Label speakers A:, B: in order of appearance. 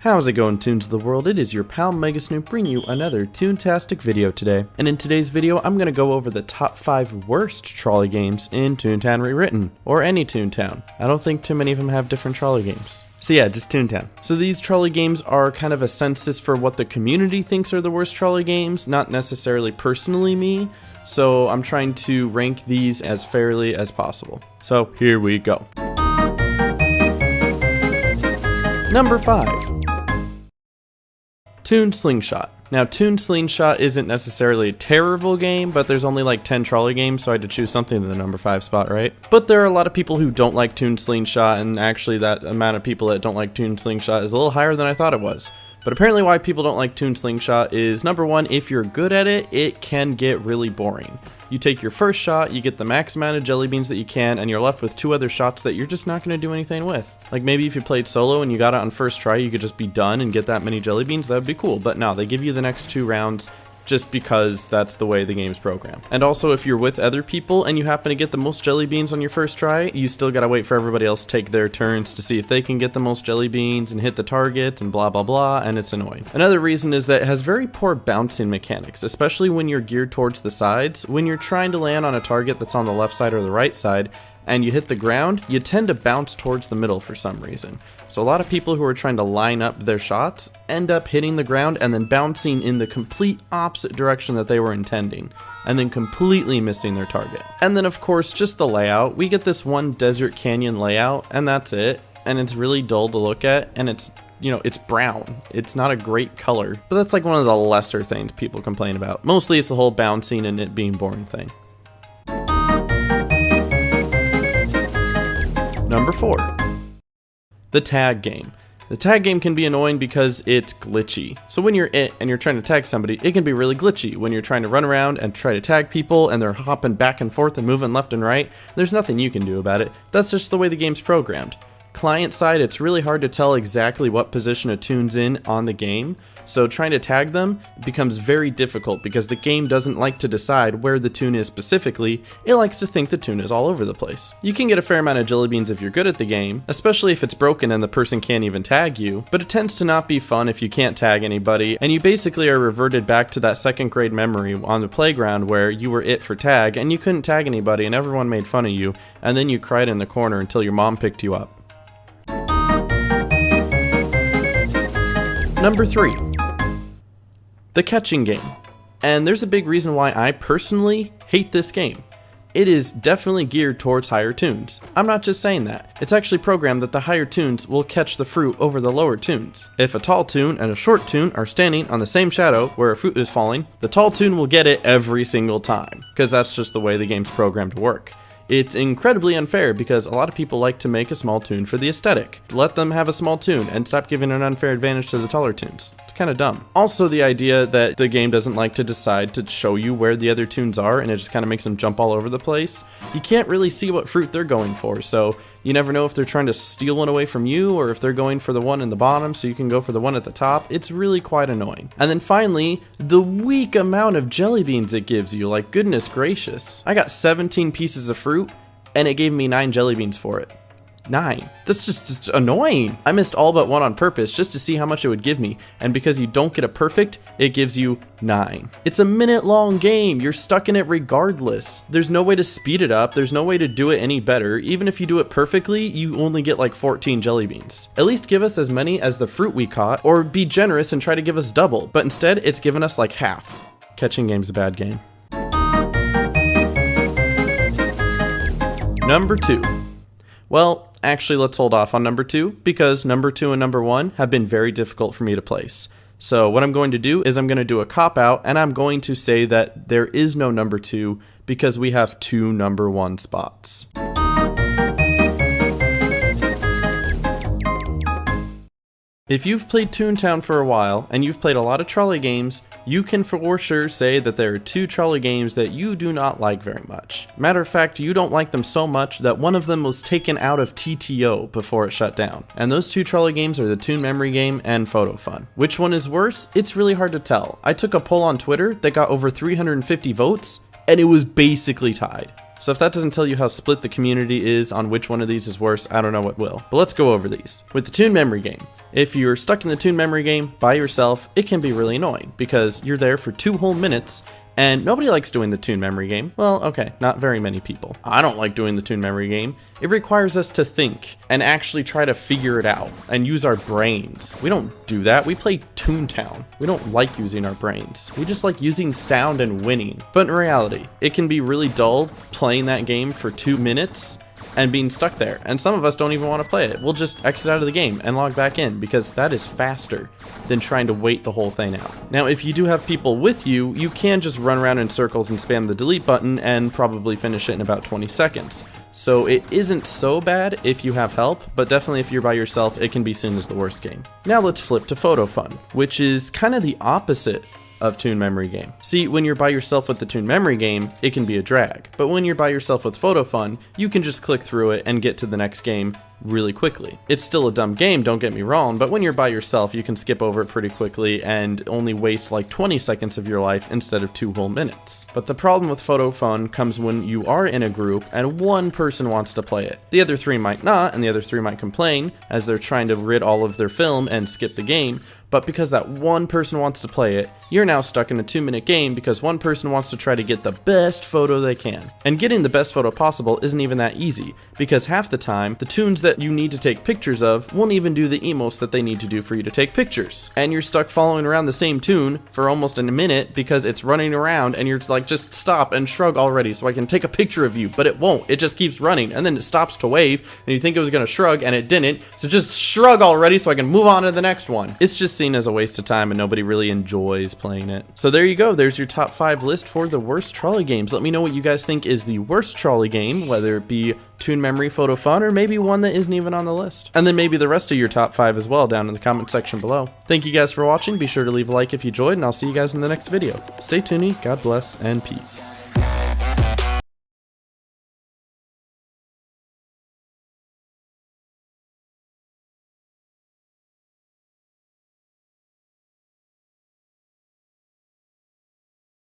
A: How's it going, Toons of the world? It is your pal Mega Snoop bringing you another Toontastic video today. And in today's video, I'm going to go over the top 5 worst trolley games in Toontown Rewritten, or any Toontown. I don't think too many of them have different trolley games. So yeah, just Toontown. So these trolley games are kind of a census for what the community thinks are the worst trolley games, not necessarily personally me. So I'm trying to rank these as fairly as possible. So here we go. Number 5. Toon Slingshot. Now, Toon Slingshot isn't necessarily a terrible game, but there's only like 10 trolley games, so I had to choose something in the number 5 spot, right? But there are a lot of people who don't like Toon Slingshot, and actually that amount of people that don't like Toon Slingshot is a little higher than I thought it was. But apparently why people don't like Toon Slingshot is, number 1, if you're good at it, it can get really boring. You take your first shot, you get the max amount of jelly beans that you can, and you're left with 2 other shots that you're just not going to do anything with. Like maybe if you played solo and you got it on first try, you could just be done and get that many jelly beans, that would be cool. But no, they give you the next 2 rounds just because that's the way the game's programmed. And also, if you're with other people and you happen to get the most jelly beans on your first try, you still gotta wait for everybody else to take their turns to see if they can get the most jelly beans and hit the target and blah blah blah, and it's annoying. Another reason is that it has very poor bouncing mechanics, especially when you're geared towards the sides. When you're trying to land on a target that's on the left side or the right side, and you hit the ground, you tend to bounce towards the middle for some reason. So a lot of people who are trying to line up their shots end up hitting the ground and then bouncing in the complete opposite direction that they were intending, and then completely missing their target. And then of course, just the layout. We get this one desert canyon layout, and that's it. And it's really dull to look at, and it's, you know, it's brown. It's not a great color, but that's like one of the lesser things people complain about. Mostly it's the whole bouncing and it being boring thing. Number 4. The tag game. The tag game can be annoying because it's glitchy. So when you're it and you're trying to tag somebody, it can be really glitchy. When you're trying to run around and try to tag people and they're hopping back and forth and moving left and right, there's nothing you can do about it. That's just the way the game's programmed. Client side, it's really hard to tell exactly what position a toon's in on the game, so trying to tag them becomes very difficult because the game doesn't like to decide where the toon is specifically. It likes to think the toon is all over the place. You can get a fair amount of jelly beans if you're good at the game, especially if it's broken and the person can't even tag you, but it tends to not be fun if you can't tag anybody, and you basically are reverted back to that 2nd grade memory on the playground where you were it for tag and you couldn't tag anybody and everyone made fun of you, and then you cried in the corner until your mom picked you up. Number 3. The catching game. And there's a big reason why I personally hate this game. It is definitely geared towards higher toons. I'm not just saying that. It's actually programmed that the higher toons will catch the fruit over the lower toons. If a tall toon and a short toon are standing on the same shadow where a fruit is falling, the tall toon will get it every single time, because that's just the way the game's programmed to work. It's incredibly unfair because a lot of people like to make a small toon for the aesthetic. Let them have a small toon and stop giving an unfair advantage to the taller toons. It's kind of dumb. Also, the idea that the game doesn't like to decide to show you where the other toons are and it just kind of makes them jump all over the place. You can't really see what fruit they're going for, so you never know if they're trying to steal one away from you or if they're going for the one in the bottom so you can go for the one at the top. It's really quite annoying. And then finally, the weak amount of jelly beans it gives you, like goodness gracious. I got 17 pieces of fruit and it gave me 9 jelly beans for it. 9. That's just annoying. I missed all but 1 on purpose just to see how much it would give me, and because you don't get a perfect, it gives you 9. It's a minute-long game. You're stuck in it regardless. There's no way to speed it up. There's no way to do it any better. Even if you do it perfectly, you only get like 14 jelly beans. At least give us as many as the fruit we caught, or be generous and try to give us double, but instead it's given us like half. Catching game's a bad game. Number 2. Well, actually, let's hold off on number 2 because number 2 and number 1 have been very difficult for me to place. So what I'm going to do is I'm going to do a cop-out, and I'm going to say that there is no number 2 because we have 2 number 1 spots. If you've played Toontown for a while, and you've played a lot of trolley games, you can for sure say that there are 2 trolley games that you do not like very much. Matter of fact, you don't like them so much that one of them was taken out of TTO before it shut down. And those 2 trolley games are the Toon Memory Game and Photo Fun. Which one is worse? It's really hard to tell. I took a poll on Twitter that got over 350 votes, and it was basically tied. So if that doesn't tell you how split the community is on which one of these is worse, I don't know what will. But let's go over these. With the Toon memory game, if you're stuck in the Toon memory game by yourself, it can be really annoying because you're there for 2 whole minutes and nobody likes doing the Toon memory game. Well, okay, not very many people. I don't like doing the Toon memory game. It requires us to think and actually try to figure it out and use our brains. We don't do that. We play Toontown. We don't like using our brains. We just like using sound and winning. But in reality, it can be really dull playing that game for 2 minutes and being stuck there. And some of us don't even want to play it. We'll just exit out of the game and log back in because that is faster than trying to wait the whole thing out. Now, if you do have people with you, you can just run around in circles and spam the delete button and probably finish it in about 20 seconds. So it isn't so bad if you have help, but definitely if you're by yourself, it can be seen as the worst game. Now let's flip to Photo Fun, which is kind of the opposite of Toon memory game. See, when you're by yourself with the Toon memory game, it can be a drag. But when you're by yourself with Photo Fun, you can just click through it and get to the next game really quickly. It's still a dumb game, don't get me wrong, but when you're by yourself, you can skip over it pretty quickly and only waste like 20 seconds of your life instead of 2 whole minutes. But the problem with Photo Fun comes when you are in a group and one person wants to play it. The other 3 might not, and the other 3 might complain as they're trying to rid all of their film and skip the game, but because that one person wants to play it, you're now stuck in a 2-minute game because one person wants to try to get the best photo they can. And getting the best photo possible isn't even that easy, because half the time, the toons that you need to take pictures of won't even do the emotes that they need to do for you to take pictures. And you're stuck following around the same toon for almost a minute because it's running around and you're like, just stop and shrug already so I can take a picture of you, but it won't. It just keeps running and then it stops to wave and you think it was gonna shrug and it didn't, so just shrug already so I can move on to the next one. It's just seen as a waste of time and nobody really enjoys playing it. So there you go, there's your top 5 list for the worst trolley games. Let me know what you guys think is the worst trolley game, whether it be Toon Memory, Photo Fun, or maybe one that isn't even on the list. And then maybe the rest of your top 5 as well down in the comment section below. Thank you guys for watching, be sure to leave a like if you enjoyed, and I'll see you guys in the next video. Stay toony, God bless, and peace.